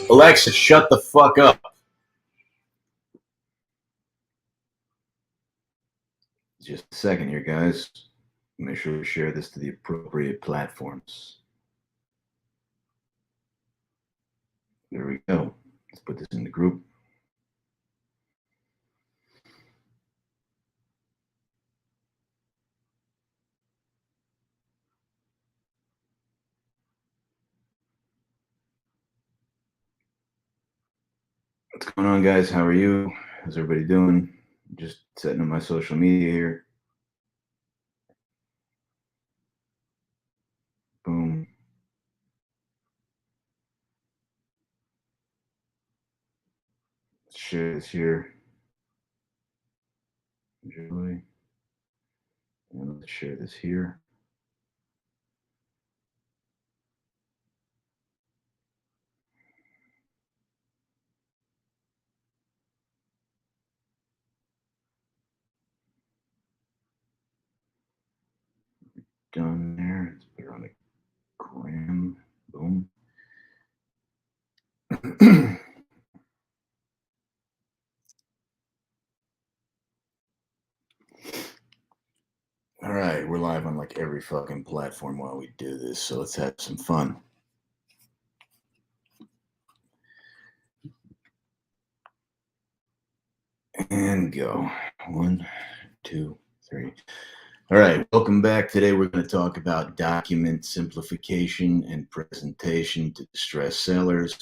Alexa, shut the fuck up. Just a second here, guys. Make sure to share this to the appropriate platforms. There we go. Let's put this in the group. What's going on, guys? How are you? How's everybody doing? Just setting up my social media here. Boom. Let's share this here. Enjoy. And let's share this here. Done there. Let's put it on a gram. Boom. All right, we're live on like every fucking platform while we do this, so let's have some fun. And go. 1, 2, 3. All right, welcome back. Today we're going to talk about document simplification and presentation to distressed sellers.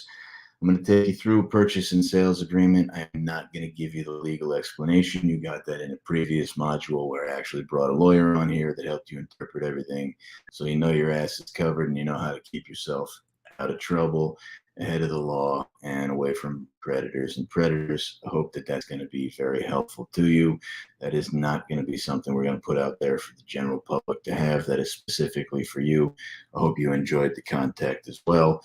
I'm going to take you through a purchase and sales agreement. I am not going to give you the legal explanation. You got that in a previous module where I actually brought a lawyer on here that helped you interpret everything. So you know your ass is covered and you know how to keep yourself out of trouble, ahead of the law, and away from predators and predators. I hope that that's going to be very helpful to you. That is not going to be something we're going to put out there for the general public to have. That is specifically for you. I hope you enjoyed the content as well.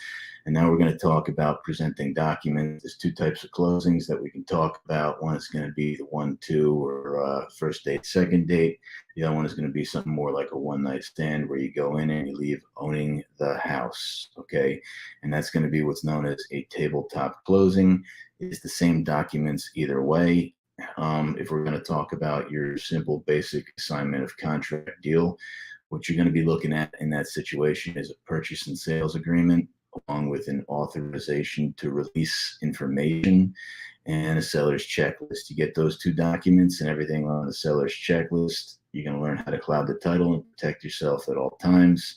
And now we're going to talk about presenting documents. There's 2 types of closings that we can talk about. One is going to be the 1-2 or first date, second date. The other one is going to be something more like a one-night stand where you go in and you leave owning the house, okay? And that's going to be what's known as a tabletop closing. It's the same documents either way. If we're going to talk about your simple, basic assignment of contract deal, what you're going to be looking at in that situation is a purchase and sales agreement, along with an authorization to release information and a seller's checklist. You get those 2 documents and everything on the seller's checklist. You're going to learn how to cloud the title and protect yourself at all times.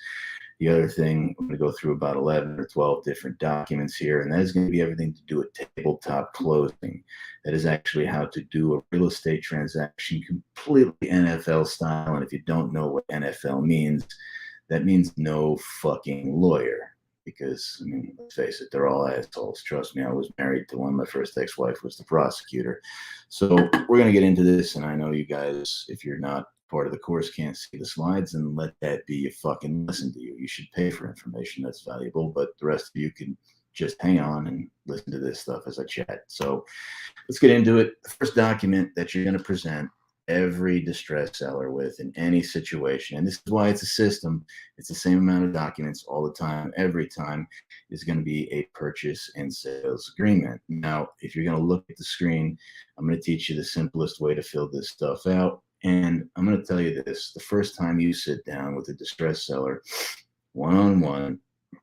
The other thing, I'm going to go through about 11 or 12 different documents here, and that is going to be everything to do with tabletop closing. That is actually how to do a real estate transaction completely NFL style. And if you don't know what NFL means, that means no fucking lawyer. Because, I mean, let's face it, they're all assholes. Trust me, I was married to one. My first ex-wife was the prosecutor. So we're going to get into this, and I know you guys, if you're not part of the course, can't see the slides, and let that be a fucking lesson to you. You should pay for information that's valuable, but the rest of you can just hang on and listen to this stuff as I chat. So let's get into it. The first document that you're going to present every distressed seller with in any situation, and this is why it's a system, it's the same amount of documents all the time, every time, is going to be a purchase and sales agreement. Now, if you're going to look at the screen, I'm going to teach you the simplest way to fill this stuff out. And I'm going to tell you this, the first time you sit down with a distressed seller one-on-one,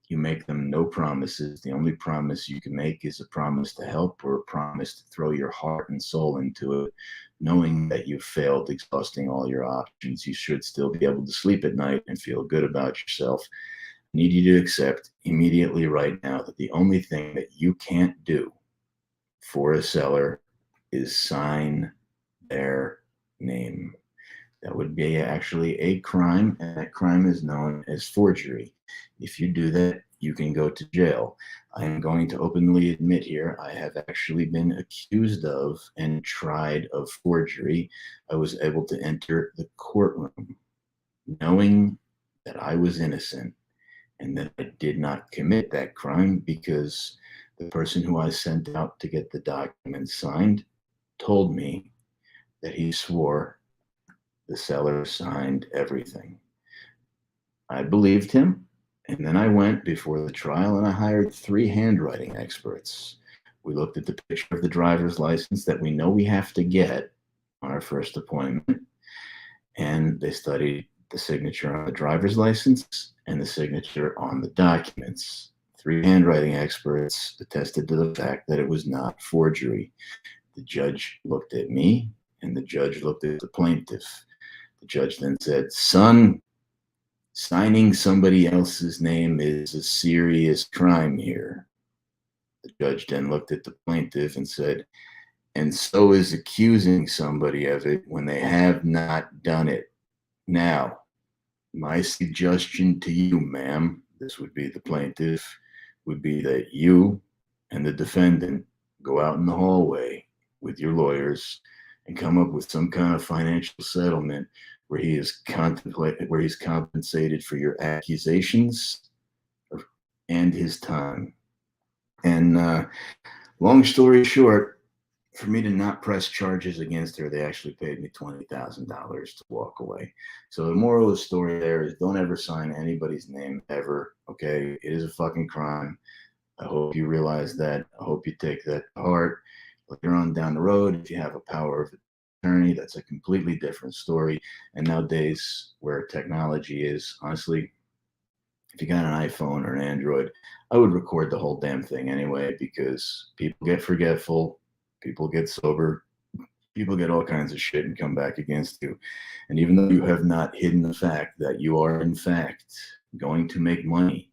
you make them no promises. The only promise you can make is a promise to help or a promise to throw your heart and soul into it, knowing that you've failed, exhausting all your options. You should still be able to sleep at night and feel good about yourself. I need you to accept immediately right now that the only thing that you can't do for a seller is sign their name. That would be actually a crime, and that crime is known as forgery. If you do that, you can go to jail. I am going to openly admit here, I have actually been accused of and tried of forgery. I was able to enter the courtroom knowing that I was innocent and that I did not commit that crime because the person who I sent out to get the documents signed told me that he swore the seller signed everything. I believed him, And then I went before the trial and I hired 3 handwriting experts. We looked at the picture of the driver's license that we know we have to get on our first appointment, and they studied the signature on the driver's license and the signature on the documents. 3 handwriting experts attested to the fact that it was not forgery. The judge looked at me and the judge looked at the plaintiff. The judge then said, "Son, signing somebody else's name is a serious crime here." The judge then looked at the plaintiff and said, "And so is accusing somebody of it when they have not done it. Now, my suggestion to you, ma'am," this would be the plaintiff, "would be that you and the defendant go out in the hallway with your lawyers and come up with some kind of financial settlement where he's compensated for your accusations and his time." And long story short, for me to not press charges against her, they actually paid me $20,000 to walk away. So the moral of the story there is don't ever sign anybody's name ever. Okay, it is a fucking crime. I hope you realize that. I hope you take that to heart. Later on down the road, if you have a power of attorney, that's a completely different story. And nowadays, where technology is, honestly, if you got an iPhone or an Android, I would record the whole damn thing anyway, because people get forgetful, people get sober, people get all kinds of shit and come back against you. And even though you have not hidden the fact that you are, in fact, going to make money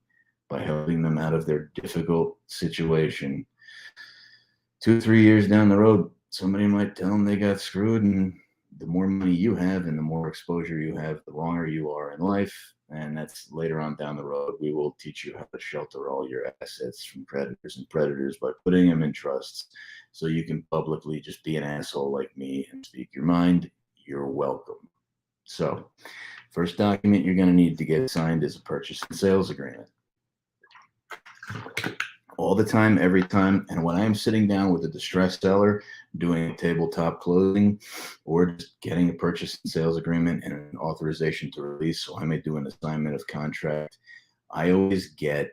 by helping them out of their difficult situation, 2 or 3 years down the road, somebody might tell them they got screwed. And the more money you have and the more exposure you have, the longer you are in life. And that's later on down the road. We will teach you how to shelter all your assets from creditors and predators by putting them in trusts so you can publicly just be an asshole like me and speak your mind. You're welcome. So, first document you're going to need to get signed is a purchase and sales agreement. All the time, every time. And when I'm sitting down with a distressed seller doing a tabletop closing or just getting a purchase and sales agreement and an authorization to release, so I may do an assignment of contract, I always get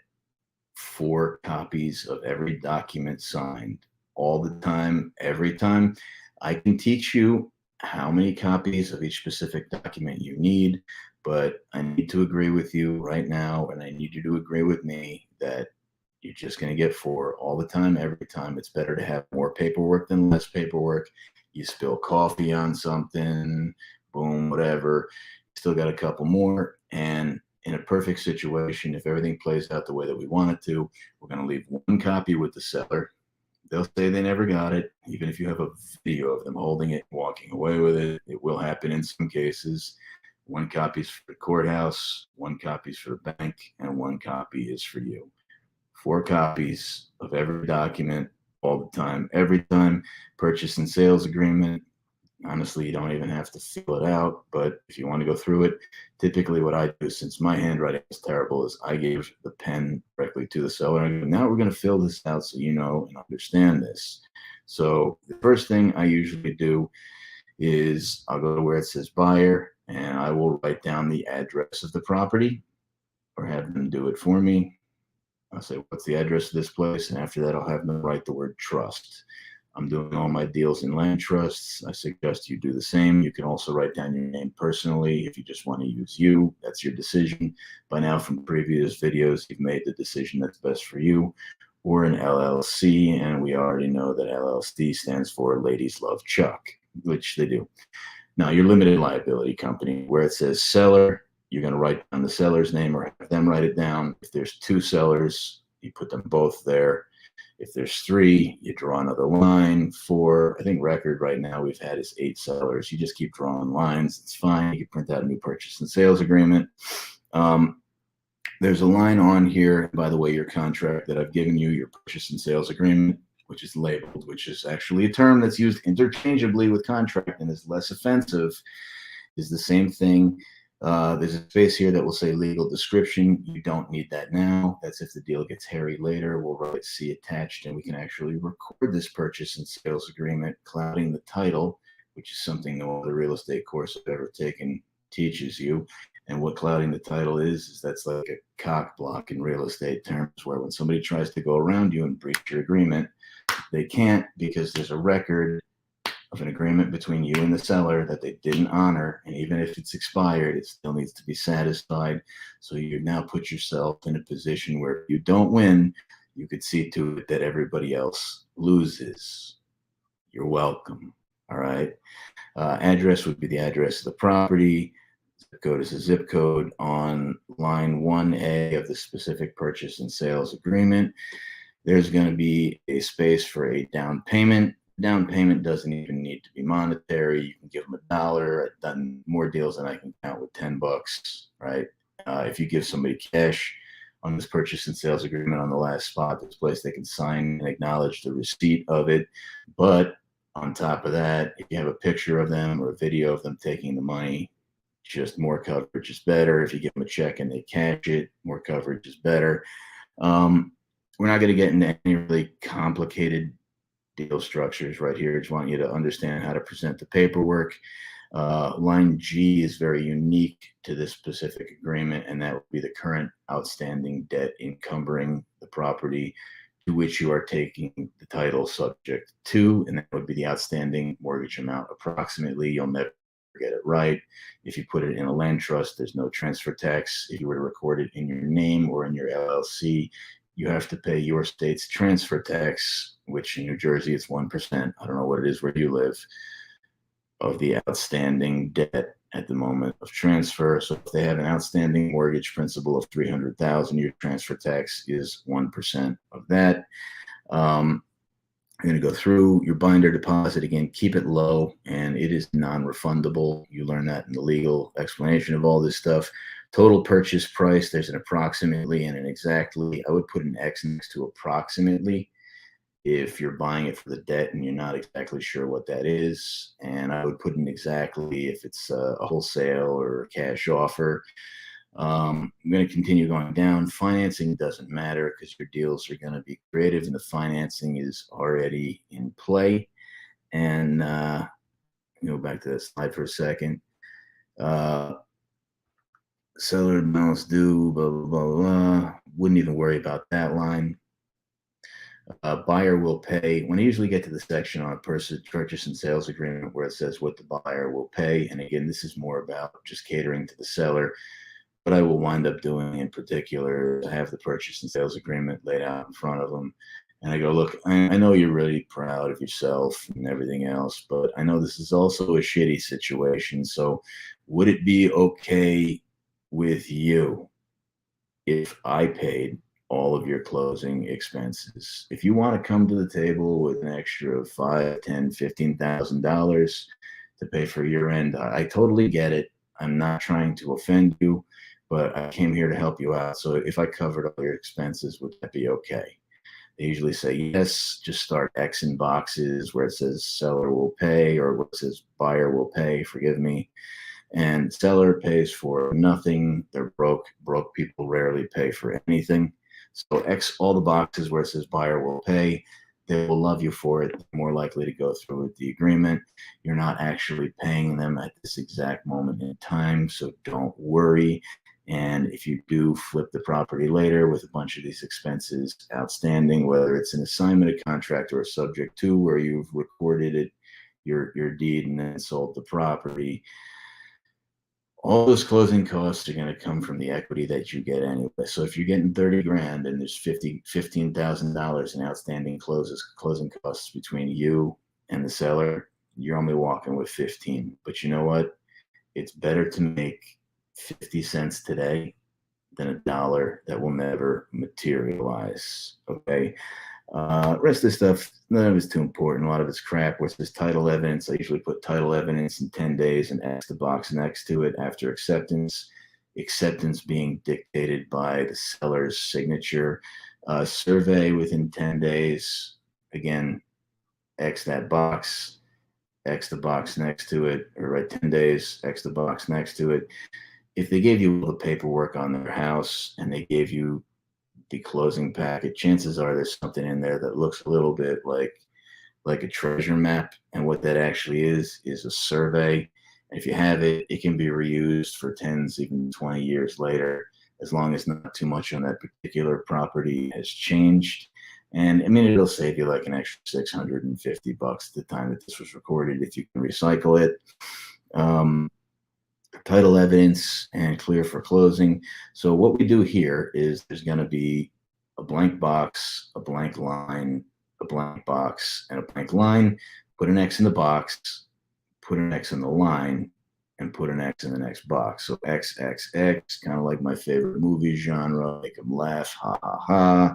4 copies of every document signed all the time, every time. I can teach you how many copies of each specific document you need, but I need to agree with you right now, and I need you to agree with me that you're just going to get 4 all the time, every time. It's better to have more paperwork than less paperwork. You spill coffee on something, boom, whatever. Still got a couple more. And in a perfect situation, if everything plays out the way that we want it to, we're going to leave 1 copy with the seller. They'll say they never got it. Even if you have a video of them holding it, walking away with it, it will happen in some cases. 1 copy is for the courthouse, 1 copy is for the bank, and 1 copy is for you. 4 copies of every document all the time, every time. Purchase and sales agreement. Honestly, you don't even have to fill it out, but if you want to go through it, typically what I do, since my handwriting is terrible, is I give the pen directly to the seller. I go, now we're going to fill this out so you know and understand this. So the first thing I usually do is I'll go to where it says buyer and I will write down the address of the property or have them do it for me. I'll say, what's the address of this place? And after that, I'll have them write the word trust. I'm doing all my deals in land trusts. I suggest you do the same. You can also write down your name personally. If you just want to use you, that's your decision. By now, from previous videos, you've made the decision that's best for you. Or an LLC, and we already know that LLC stands for Ladies Love Chuck, which they do. Now, your limited liability company, where it says seller, you're going to write down the seller's name or have them write it down. If there's 2 sellers, you put them both there. If there's 3, you draw another line. 4, I think record right now we've had is 8 sellers. You just keep drawing lines. It's fine. You can print out a new purchase and sales agreement. There's a line on here, by the way, your contract that I've given you, your purchase and sales agreement, which is labeled, which is actually a term that's used interchangeably with contract and is less offensive, is the same thing. There's a space here that will say legal description. You don't need that now. That's if the deal gets hairy later. We'll write C attached, and we can actually record this purchase and sales agreement, clouding the title, which is something no other real estate course I've ever taken teaches you. And what clouding the title is that's like a cock block in real estate terms, where when somebody tries to go around you and breach your agreement, they can't, because there's a record of an agreement between you and the seller that they didn't honor. And even if it's expired, it still needs to be satisfied. So you now put yourself in a position where if you don't win, you could see to it that everybody else loses. You're welcome. All right. Address would be the address of the property. Zip code is a zip code on line 1A of the specific purchase and sales agreement. There's going to be a space for a down payment. Down payment doesn't even need to be monetary. You can give them $1. I've done more deals than I can count with $10, right? If you give somebody cash on this purchase and sales agreement on the last spot, this place, they can sign and acknowledge the receipt of it. But on top of that, if you have a picture of them or a video of them taking the money, just more coverage is better. If you give them a check and they cash it, more coverage is better. We're not going to get into any really complicated deal structures right here. I just want you to understand how to present the paperwork. Line G is very unique to this specific agreement, and that would be the current outstanding debt encumbering the property to which you are taking the title subject to, and that would be the outstanding mortgage amount approximately. You'll never get it right. If you put it in a land trust, there's no transfer tax. If you were to record it in your name or in your LLC, you have to pay your state's transfer tax, which in New Jersey it's 1%. I don't know what it is where you live, of the outstanding debt at the moment of transfer. So if they have an outstanding mortgage principal of $300,000, your transfer tax is 1% of that. I'm going to go through your binder deposit again. Keep it low, and it is non-refundable. You learn that in the legal explanation of all this stuff. Total purchase price, there's an approximately and an exactly. I would put an X next to approximately if you're buying it for the debt and you're not exactly sure what that is. And I would put an exactly if it's a wholesale or a cash offer. I'm going to continue going down. Financing doesn't matter because your deals are going to be creative and the financing is already in play. And go back to that slide for a second. Seller balance due, blah, blah, blah, blah. Wouldn't even worry about that line. Buyer will pay. When I usually get to the section on a purchase and sales agreement where it says what the buyer will pay, and again, this is more about just catering to the seller. What I will wind up doing in particular is I have the purchase and sales agreement laid out in front of them. And I go, look, I know you're really proud of yourself and everything else, but I know this is also a shitty situation. So would it be okay with you if I paid all of your closing expenses? If you want to come to the table with an extra of $5,000, $10,000, $15,000 to pay for your end, I totally get it. I'm not trying to offend you, but I came here to help you out. So if I covered all your expenses, would that be okay? They usually say yes. Just start Xing boxes where it says seller will pay or where it says buyer will pay, forgive me. And seller pays for nothing. They're broke. Broke people rarely pay for anything. So X all the boxes where it says buyer will pay. They will love you for it. They're more likely to go through with the agreement. You're not actually paying them at this exact moment in time, so don't worry. And if you do flip the property later with a bunch of these expenses outstanding, whether it's an assignment of contract or a subject to where you've recorded it, your deed, and then sold the property, all those closing costs are going to come from the equity that you get anyway. So if you're getting 30 grand and there's $15,000 in outstanding closing costs between you and the seller, you're only walking with 15. But you know what? It's better to make 50 cents today than a dollar that will never materialize. Okay. Rest of this stuff, none of it's too important. A lot of it's crap. What's this title evidence? I usually put title evidence in 10 days and X the box next to it after acceptance. Acceptance being dictated by the seller's signature. Survey within 10 days. Again, X that box, X the box next to it, or write 10 days, X the box next to it. If they gave you all the paperwork on their house and they gave you the closing packet, chances are there's something in there that looks a little bit like a treasure map. And what that actually is a survey. If you have it, it can be reused for 10s, even 20 years later, as long as not too much on that particular property has changed. And I mean, it'll save you like an extra $650 at the time that this was recorded if you can recycle it. Title evidence and clear for closing. So what we do here is there's going to be a blank box, a blank line, a blank box, and a blank line. Put an X in the box, put an X in the line, and put an X in the next box. So X, X, X, kind of like my favorite movie genre, make them laugh, ha, ha, ha.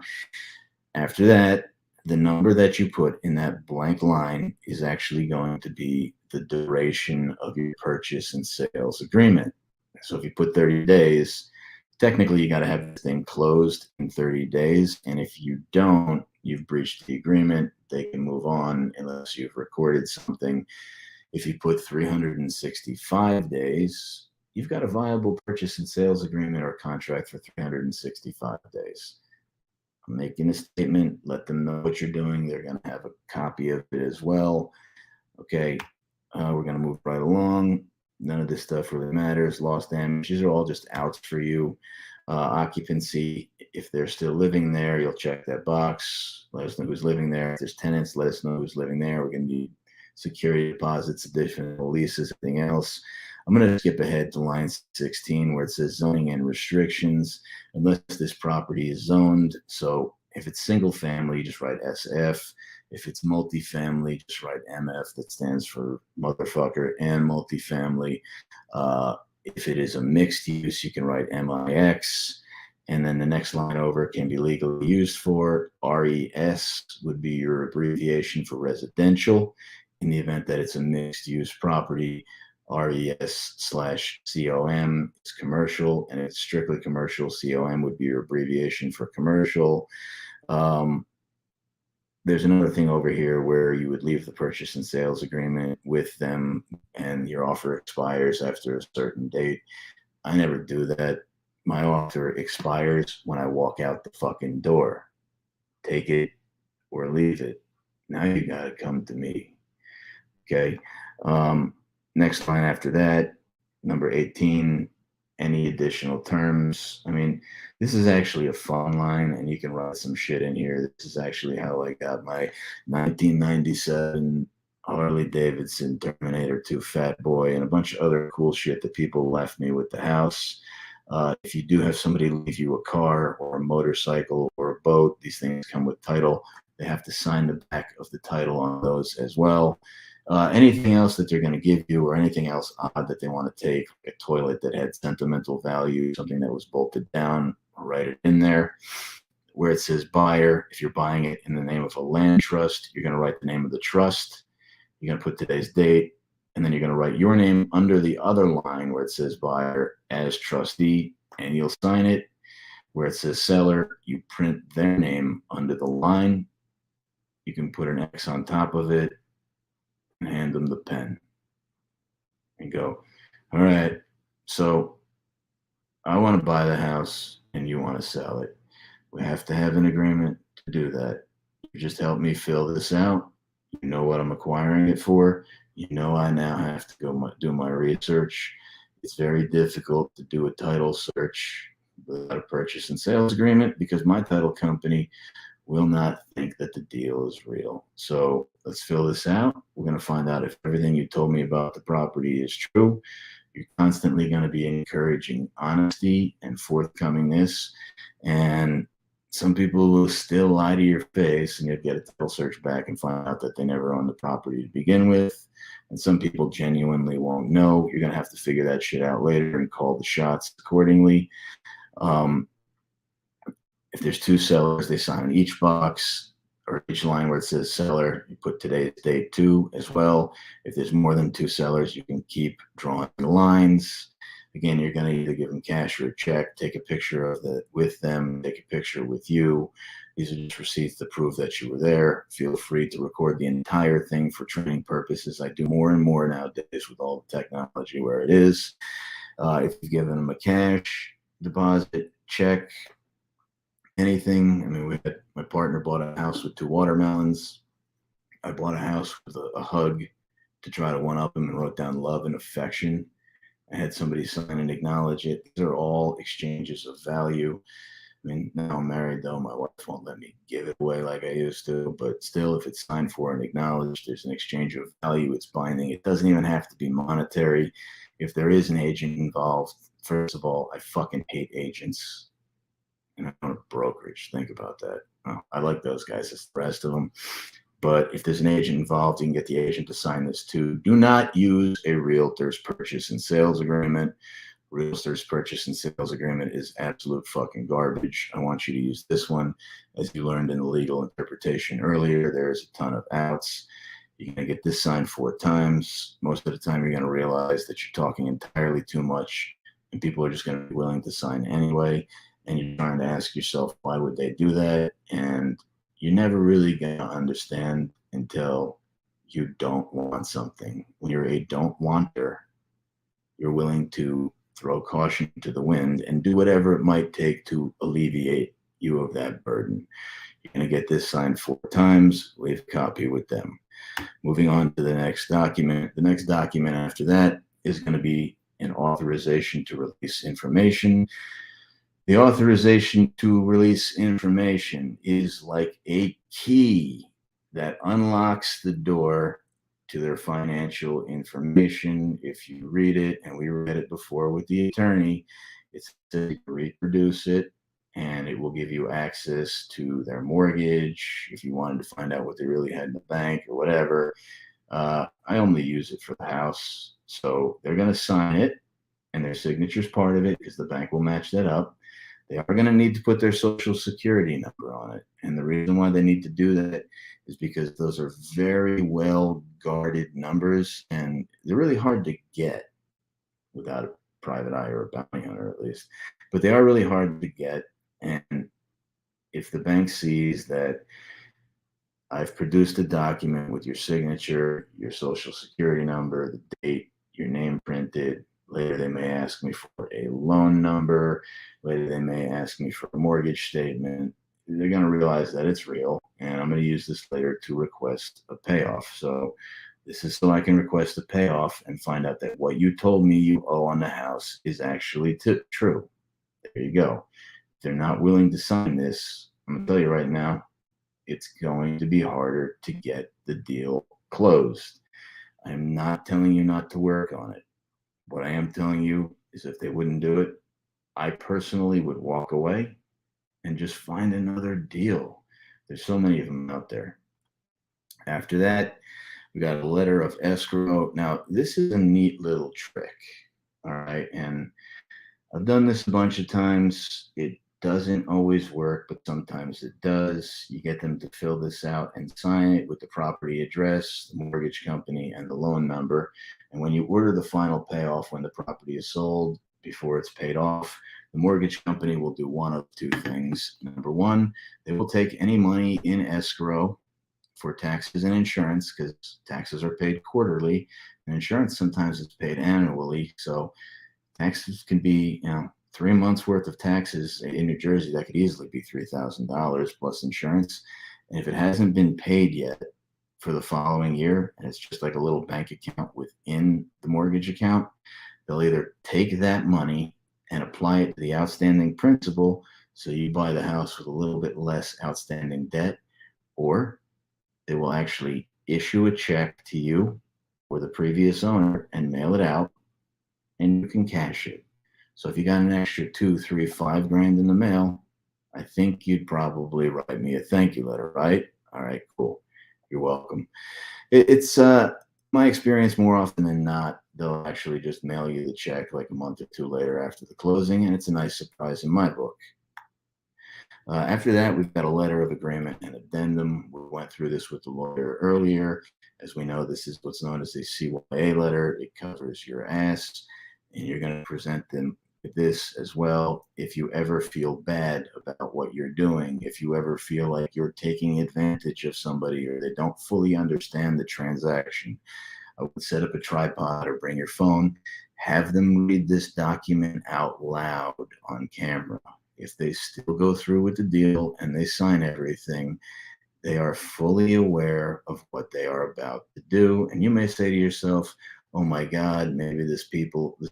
After that, the number that you put in that blank line is actually going to be the duration of your purchase and sales agreement. So if you put 30 days, technically you got to have the thing closed in 30 days. And if you don't, you've breached the agreement. They can move on unless you've recorded something. If you put 365 days, you've got a viable purchase and sales agreement or contract for 365 days. I'm making a statement, let them know what you're doing. They're going to have a copy of it as well. Okay, we're going to move right along. None of this stuff really matters. Loss damage, these are all just outs for you. Occupancy, if they're still living there, you'll check that box. Let us know who's living there. If there's tenants, let us know who's living there. We're going to need security deposits, additional leases, everything else. I'm going to skip ahead to line 16 where it says zoning and restrictions, unless this property is zoned. So if it's single family, just write SF. If it's multifamily, just write MF. That stands for motherfucker and multifamily. If it is a mixed use, you can write MIX. And then the next line over can be legally used for. RES would be your abbreviation for residential. In the event that it's a mixed use property, RES/COM is commercial, and it's strictly commercial. COM would be your abbreviation for commercial. There's another thing over here where you would leave the purchase and sales agreement with them and your offer expires after a certain date. I never do that. My offer expires when I walk out the fucking door. Take it or leave it. Now you got to come to me. Okay. Next line after that, number 18, any additional terms. I mean, this is actually a fun line, and you can write some shit in here. This is actually how I got my 1997 Harley Davidson Terminator 2 Fat Boy and a bunch of other cool shit that people left me with the house. If you do have somebody leave you a car or a motorcycle or a boat, these things come with title. They have to sign the back of the title on those as well. Anything else that they're going to give you or anything else odd that they want to take, like a toilet that had sentimental value, something that was bolted down, write it in there. Where it says buyer, if you're buying it in the name of a land trust, you're going to write the name of the trust. You're going to put today's date, and then you're going to write your name under the other line where it says buyer as trustee, and you'll sign it. Where it says seller, you print their name under the line. You can put an X on top of it and hand them the pen and go, all right, so I want to buy the house and you want to sell it. We have to have an agreement to do that. You just help me fill this out. You know what I'm acquiring it for. You know I now have to go do my research. It's very difficult to do a title search without a purchase and sales agreement because my title company will not think that the deal is real. So let's fill this out. We're going to find out if everything you told me about the property is true. You're constantly going to be encouraging honesty and forthcomingness. And some people will still lie to your face and you'll get a title search back and find out that they never owned the property to begin with. And some people genuinely won't know. You're going to have to figure that shit out later and call the shots accordingly. If there's two sellers, they sign each box or each line where it says seller. You put today's date too as well. If there's more than two sellers, you can keep drawing the lines. Again, you're going to either give them cash or a check, take a picture of it with them, take a picture with you. These are just receipts to prove that you were there. Feel free to record the entire thing for training purposes. I do more and more nowadays with all the technology where it is. If you've given them a cash deposit, check, anything. I mean, my partner bought a house with 2 watermelons. I bought a house with a hug to try to one up them and wrote down love and affection. I had somebody sign and acknowledge it. These are all exchanges of value. I mean, now I'm married, though. My wife won't let me give it away like I used to. But still, if it's signed for and acknowledged, there's an exchange of value. It's binding. It doesn't even have to be monetary. If there is an agent involved, first of all, I fucking hate agents. And I own a brokerage. Think about that. Oh, I like those guys as the rest of them. But if there's an agent involved, you can get the agent to sign this too. Do not use a realtor's purchase and sales agreement. Realtor's purchase and sales agreement is absolute fucking garbage. I want you to use this one. As you learned in the legal interpretation earlier, there's a ton of outs. You're going to get this signed 4 times. Most of the time, you're going to realize that you're talking entirely too much, and people are just going to be willing to sign anyway. And you're trying to ask yourself, why would they do that? And you're never really going to understand until you don't want something. When you're a don't wanter, you're willing to throw caution to the wind and do whatever it might take to alleviate you of that burden. You're going to get this signed 4 times. Leave a copy with them. Moving on to the next document. The next document after that is going to be an authorization to release information. The authorization to release information is like a key that unlocks the door to their financial information. If you read it, and we read it before with the attorney, it's to reproduce it, and it will give you access to their mortgage if you wanted to find out what they really had in the bank or whatever. I only use it for the house. So they're going to sign it, and their signature is part of it because the bank will match that up. They are going to need to put their social security number on it. And the reason why they need to do that is because those are very well guarded numbers, and they're really hard to get without a private eye or a bounty hunter, at least. But they are really hard to get. And if the bank sees that I've produced a document with your signature, your social security number, the date, your name printed, later they may ask me for a loan number, later they may ask me for a mortgage statement, they're going to realize that it's real, and I'm going to use this later to request a payoff. So this is so I can request a payoff and find out that what you told me you owe on the house is actually true. There you go. If they're not willing to sign this, I'm going to tell you right now, it's going to be harder to get the deal closed. I'm not telling you not to work on it. What I am telling you is if they wouldn't do it, I personally would walk away and just find another deal. There's so many of them out there. After that, we got a letter of escrow. Now, this is a neat little trick. All right. And I've done this a bunch of times. It doesn't always work, but sometimes it does. You get them to fill this out and sign it with the property address, the mortgage company, and the loan number. And when you order the final payoff, when the property is sold, before it's paid off, the mortgage company will do one of 2 things. Number one, they will take any money in escrow for taxes and insurance, because taxes are paid quarterly, and insurance sometimes is paid annually. So taxes can be, 3 months worth of taxes in New Jersey, that could easily be $3,000 plus insurance. And if it hasn't been paid yet for the following year, and it's just like a little bank account within the mortgage account, they'll either take that money and apply it to the outstanding principal, so you buy the house with a little bit less outstanding debt, or they will actually issue a check to you or the previous owner and mail it out, and you can cash it. So if you got an extra $2, $3, $5 in the mail, I think you'd probably write me a thank you letter, right? All right, cool. You're welcome. It's my experience, more often than not, they'll actually just mail you the check like a month or 2 later after the closing, and it's a nice surprise in my book. After that, we've got a letter of agreement and addendum. We went through this with the lawyer earlier. As we know, this is what's known as a CYA letter. It covers your ass, and you're going to present them with this as well. If you ever feel bad about what you're doing, if you ever feel like you're taking advantage of somebody or they don't fully understand the transaction, I would set up a tripod or bring your phone, have them read this document out loud on camera. If they still go through with the deal and they sign everything, They are fully aware of what they are about to do. And you may say to yourself, oh my God, maybe this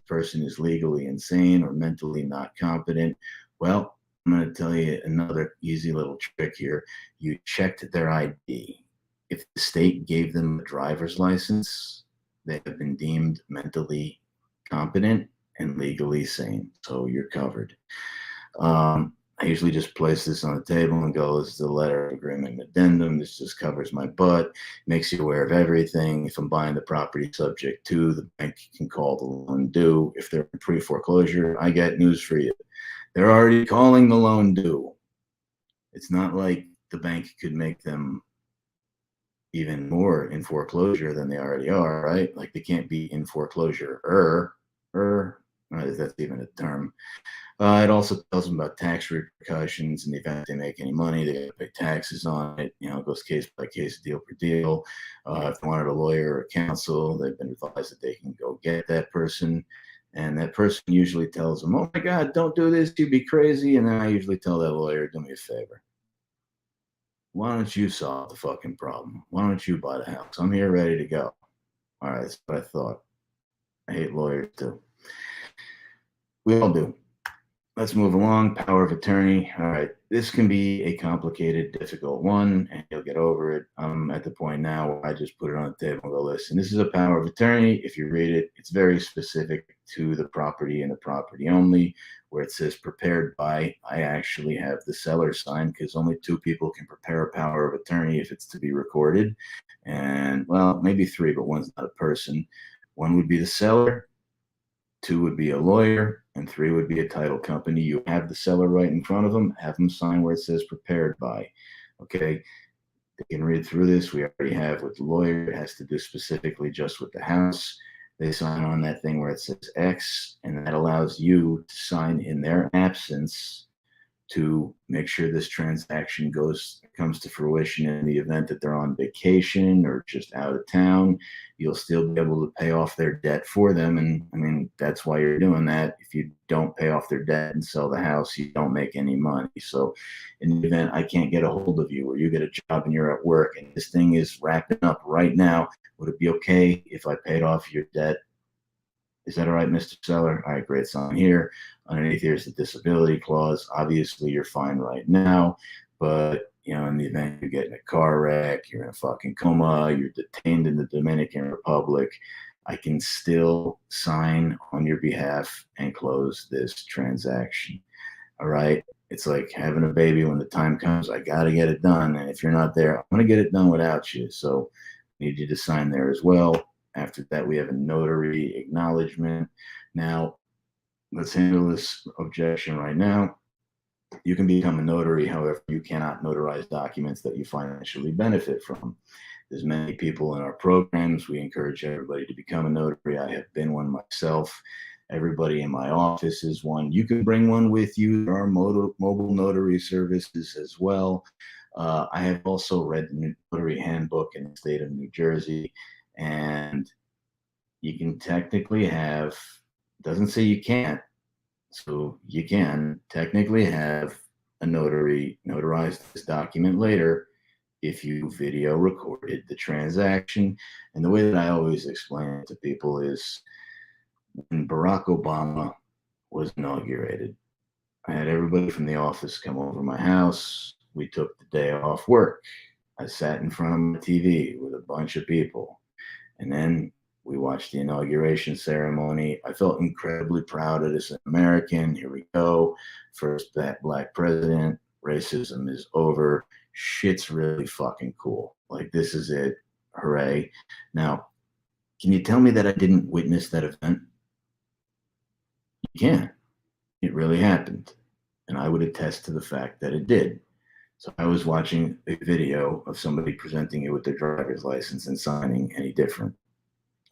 person is legally insane or mentally not competent. Well, I'm going to tell you another easy little trick here. You checked their ID. If the state gave them a driver's license, they have been deemed mentally competent and legally sane. So you're covered. I usually just place this on the table and go, this is the letter of agreement and addendum. This just covers my butt, makes you aware of everything. If I'm buying the property subject to, the bank can call the loan due. If they're in pre-foreclosure, I got news for you. They're already calling the loan due. It's not like the bank could make them even more in foreclosure than they already are, right? Like they can't be in foreclosure if that's even a term. It also tells them about tax repercussions in the event they make any money. They got to pay taxes on it. It goes case by case, deal per deal. If they wanted a lawyer or counsel, they've been advised that they can go get that person. And that person usually tells them, oh my God, don't do this. You'd be crazy. And then I usually tell that lawyer, do me a favor. Why don't you solve the fucking problem? Why don't you buy the house? I'm here ready to go. All right, that's what I thought. I hate lawyers too. We all do. Let's move along. Power of attorney. All right. This can be a complicated, difficult one, and you'll get over it. I'm at the point now where I just put it on the table and go, listen, this is a power of attorney. If you read it, it's very specific to the property and the property only. Where it says prepared by, I actually have the seller sign because only two people can prepare a power of attorney if it's to be recorded. And, well, maybe three, but one's not a person. One would be the seller. Two would be a lawyer, and three would be a title company. You have the seller right in front of them, have them sign where it says prepared by. Okay, they can read through this. We already have with the lawyer, it has to do specifically just with the house. They sign on that thing where it says X, and that allows you to sign in their absence to make sure this transaction comes to fruition in the event that they're on vacation or just out of town. You'll still be able to pay off their debt for them. And I mean, that's why you're doing that. If you don't pay off their debt and sell the house, you don't make any money. So in the event I can't get a hold of you or you get a job and you're at work and this thing is wrapping up right now, would it be okay if I paid off your debt? Is that all right, Mr. Seller? All right, great. Sign here. Underneath here's the disability clause. Obviously, you're fine right now, but in the event you get in a car wreck, you're in a fucking coma, you're detained in the Dominican Republic, I can still sign on your behalf and close this transaction. All right. It's like having a baby. When the time comes, I got to get it done. And if you're not there, I'm going to get it done without you. So I need you to sign there as well. After that, we have a notary acknowledgement. Now, let's handle this objection right now. You can become a notary, however, you cannot notarize documents that you financially benefit from. There's many people in our programs. We encourage everybody to become a notary. I have been one myself. Everybody in my office is one. You can bring one with you. There are mobile notary services as well. I have also read the notary handbook in the state of New Jersey. And you can technically have, doesn't say you can't, so you can technically have a notary notarize this document later if you video recorded the transaction. And the way that I always explain it to people is when Barack Obama was inaugurated, I had everybody from the office come over to my house. We took the day off work. I sat in front of my TV with a bunch of people. And then we watched the inauguration ceremony. I felt incredibly proud of this American. Here we go. First black president. Racism is over. Shit's really fucking cool. Like, this is it. Hooray. Now, can you tell me that I didn't witness that event? You can. It really happened. And I would attest to the fact that it did. So I was watching a video of somebody presenting it with their driver's license and signing any different.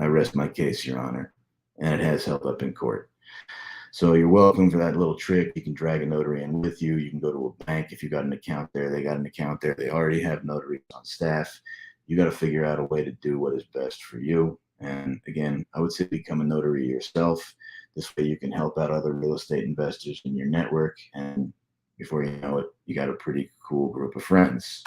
I rest my case, Your Honor, and it has held up in court. So you're welcome for that little trick. You can drag a notary in with you. You can go to a bank if you got an account there. They got an account there. They already have notaries on staff. You got to figure out a way to do what is best for you. And again, I would say become a notary yourself. This way you can help out other real estate investors in your network. And before you know it, you got a pretty cool group of friends.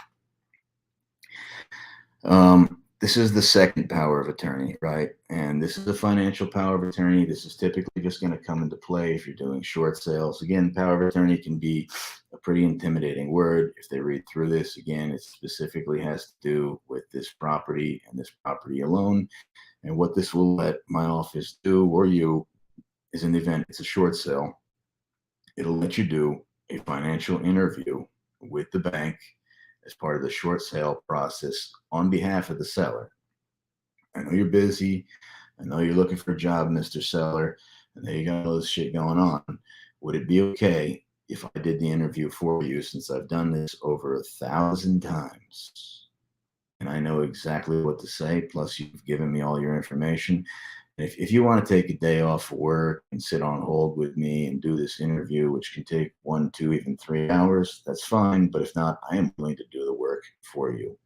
This is the second power of attorney, right? And this is the financial power of attorney. This is typically just going to come into play if you're doing short sales. Again, power of attorney can be a pretty intimidating word. If they read through this, again, it specifically has to do with this property and this property alone. And what this will let my office do, or you, is in the event it's a short sale, it'll let you do a financial interview with the bank as part of the short sale process on behalf of the seller. I know you're busy. I know you're looking for a job, Mr. Seller. I know you got all this shit going on. Would it be okay if I did the interview for you, since I've done this over 1,000 times? And I know exactly what to say. Plus, you've given me all your information. If you want to take a day off work and sit on hold with me and do this interview, which can take 1, 2, even 3 hours, that's fine. But if not, I am willing to do the work for you.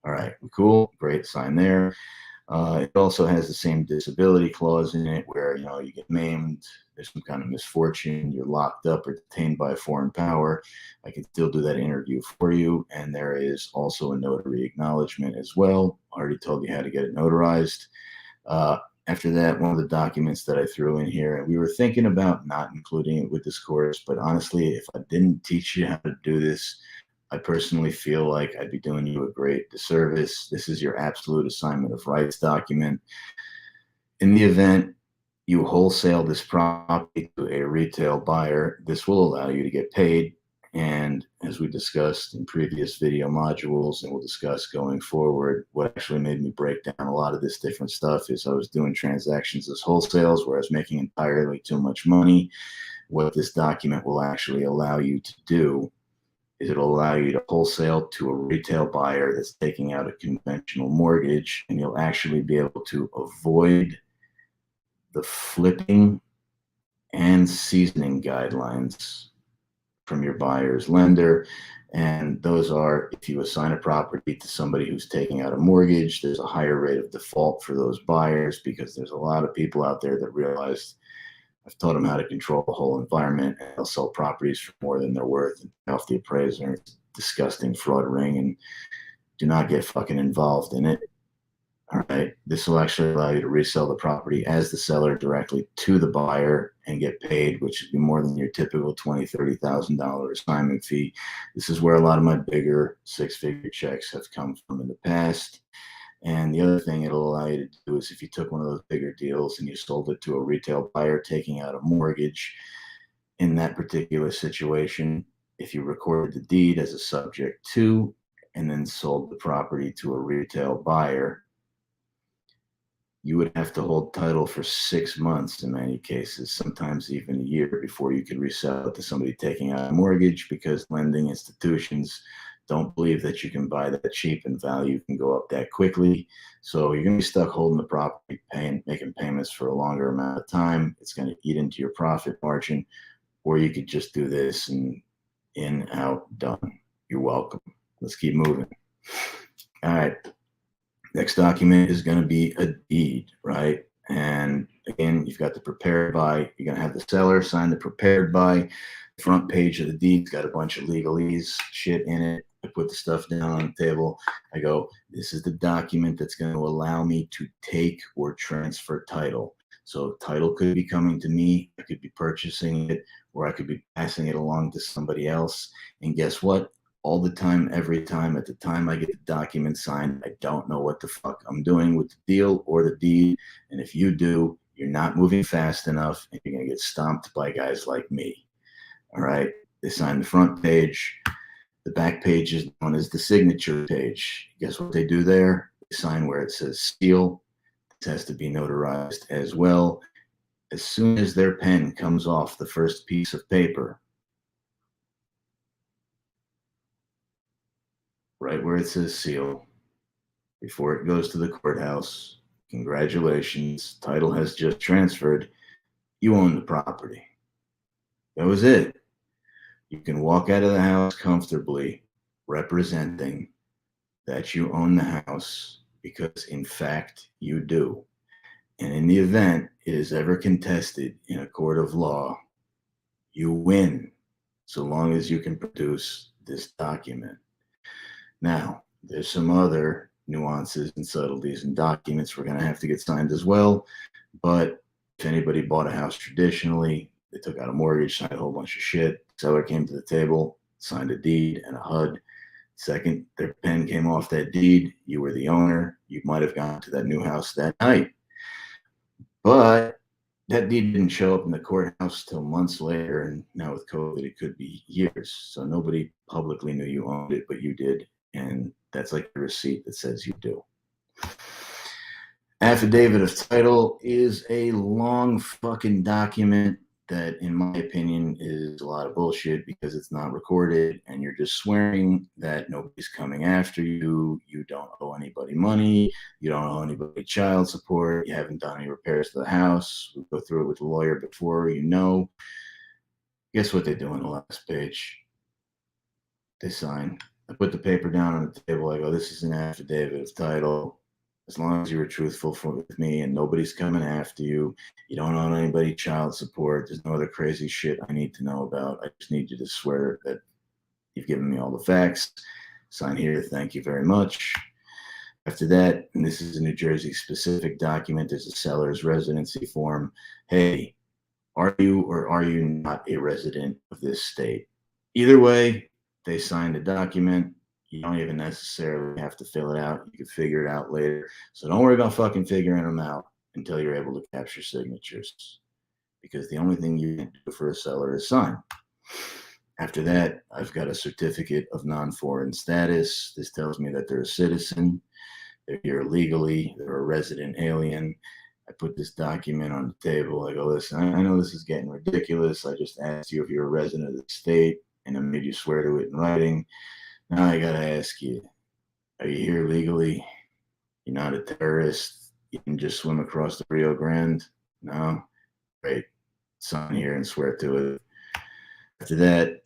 All right, cool, great, sign there. It also has the same disability clause in it where, you get maimed, there's some kind of misfortune, you're locked up or detained by a foreign power. I can still do that interview for you. And there is also a notary acknowledgement as well. I already told you how to get it notarized. After that, one of the documents that I threw in here, and we were thinking about not including it with this course, but honestly, if I didn't teach you how to do this, I personally feel like I'd be doing you a great disservice. This is your absolute assignment of rights document. In the event you wholesale this property to a retail buyer, this will allow you to get paid. And as we discussed in previous video modules, and we'll discuss going forward, what actually made me break down a lot of this different stuff is I was doing transactions as wholesales where I was making entirely too much money. What this document will actually allow you to do is it'll allow you to wholesale to a retail buyer that's taking out a conventional mortgage, and you'll actually be able to avoid the flipping and seasoning guidelines from your buyer's lender. And those are, if you assign a property to somebody who's taking out a mortgage, there's a higher rate of default for those buyers because there's a lot of people out there that realize I've taught them how to control the whole environment, and they'll sell properties for more than they're worth and pay off the appraiser. It's a disgusting fraud ring, and do not get fucking involved in it. All right. This will actually allow you to resell the property as the seller directly to the buyer and get paid, which would be more than your typical $20,000, $30,000 assignment fee. This is where a lot of my bigger six-figure checks have come from in the past. And the other thing it'll allow you to do is if you took one of those bigger deals and you sold it to a retail buyer taking out a mortgage, in that particular situation, if you recorded the deed as a subject to and then sold the property to a retail buyer, you would have to hold title for 6 months in many cases, sometimes even a year before you could resell it to somebody taking out a mortgage, because lending institutions don't believe that you can buy that cheap and value can go up that quickly. So you're going to be stuck holding the property, making payments for a longer amount of time. It's going to eat into your profit margin, or you could just do this and in, out, done. You're welcome. Let's keep moving. All right. Next document is going to be a deed, right? And again, you've got the prepared by. You're going to have the seller sign the prepared by. The front page of the deed's got a bunch of legalese shit in it. I put the stuff down on the table. I go, this is the document that's going to allow me to take or transfer title. So title could be coming to me. I could be purchasing it, or I could be passing it along to somebody else. And guess what? All the time, every time, at the time I get the document signed, I don't know what the fuck I'm doing with the deal or the deed. And if you do, you're not moving fast enough, and you're going to get stomped by guys like me. All right. They sign the front page. The back page is known as the signature page. Guess what they do there? They sign where it says seal. It has to be notarized as well. As soon as their pen comes off the first piece of paper, right where it says seal, before it goes to the courthouse, congratulations, title has just transferred. You own the property. That was it. You can walk out of the house comfortably, representing that you own the house, because in fact you do. And in the event it is ever contested in a court of law, you win, so long as you can produce this document. Now, there's some other nuances and subtleties and documents we're going to have to get signed as well. But if anybody bought a house traditionally, they took out a mortgage, signed a whole bunch of shit. Seller came to the table, signed a deed and a HUD. Second, their pen came off that deed. You were the owner. You might have gone to that new house that night. But that deed didn't show up in the courthouse till months later. And now with COVID, it could be years. So nobody publicly knew you owned it, but you did. And that's like a receipt that says you do. Affidavit of Title is a long fucking document that, in my opinion, is a lot of bullshit because it's not recorded and you're just swearing that nobody's coming after you. You don't owe anybody money. You don't owe anybody child support. You haven't done any repairs to the house. We'll go through it with the lawyer before you know. Guess what they do on the last page? They sign. I put the paper down on the table. I go, this is an affidavit of title. As long as you were truthful with me and nobody's coming after you, you don't owe anybody child support, there's no other crazy shit I need to know about. I just need you to swear that you've given me all the facts. Sign here. Thank you very much. After that, and this is a New Jersey specific document, there's a seller's residency form. Hey, are you or are you not a resident of this state? Either way, they signed a document. You don't even necessarily have to fill it out. You can figure it out later. So don't worry about fucking figuring them out until you're able to capture signatures, because the only thing you can do for a seller is sign. After that, I've got a certificate of non-foreign status. This tells me that they're a citizen. They're here legally. They're a resident alien. I put this document on the table. I go, listen, I know this is getting ridiculous. I just asked you if you're a resident of the state, and I made you swear to it in writing. Now I gotta ask you, are you here legally? You're not a terrorist. You can just swim across the Rio Grande? No? Great. Sign here and swear to it. After that,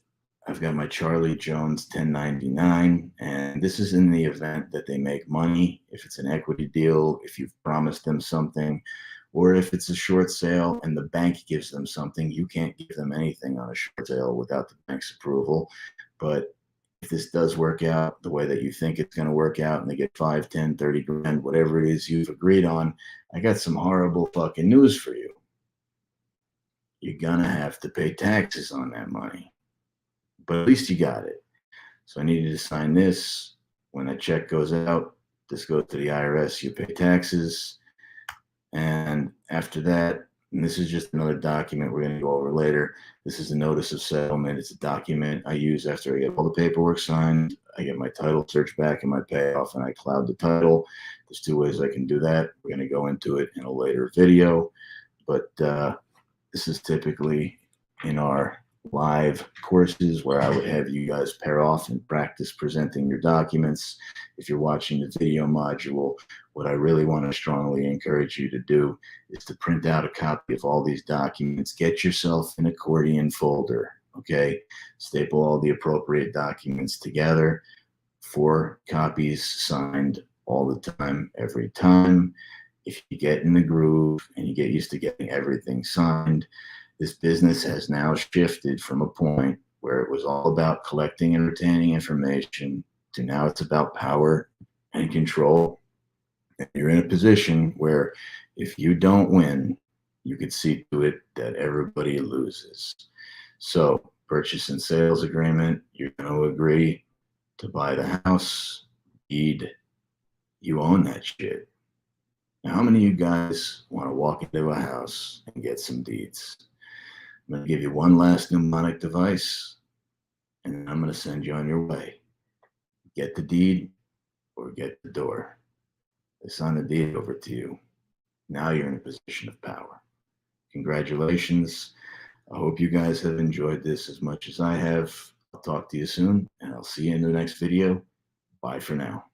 I've got my Charlie Jones 1099, and this is in the event that they make money, if it's an equity deal, if you've promised them something, or if it's a short sale and the bank gives them something. You can't give them anything on a short sale without the bank's approval. But if this does work out the way that you think it's going to work out and they get 5, 10, 30 grand, whatever it is you've agreed on, I got some horrible fucking news for you. You're going to have to pay taxes on that money. But at least you got it. So I need you to sign this. When that check goes out, this goes to the IRS, you pay taxes. And after that, and this is just another document we're going to go over later. This is a notice of settlement. It's a document I use after I get all the paperwork signed. I get my title search back and my payoff, and I cloud the title. There's 2 ways I can do that. We're going to go into it in a later video. But this is typically in our live courses where I would have you guys pair off and practice presenting your documents. If you're watching the video module, what I really want to strongly encourage you to do is to print out a copy of all these documents. Get yourself an accordion folder, okay? Staple all the appropriate documents together. 4 copies signed all the time, every time. If you get in the groove and you get used to getting everything signed, this business has now shifted from a point where it was all about collecting and retaining information to now it's about power and control. And you're in a position where if you don't win, you could see to it that everybody loses. So, purchase and sales agreement, you're going to agree to buy the house, deed, you own that shit. Now, how many of you guys want to walk into a house and get some deeds? I'm going to give you one last mnemonic device, and then I'm going to send you on your way. Get the deed or get the door. They sign the deed over to you. Now you're in a position of power. Congratulations. I hope you guys have enjoyed this as much as I have. I'll talk to you soon, and I'll see you in the next video. Bye for now.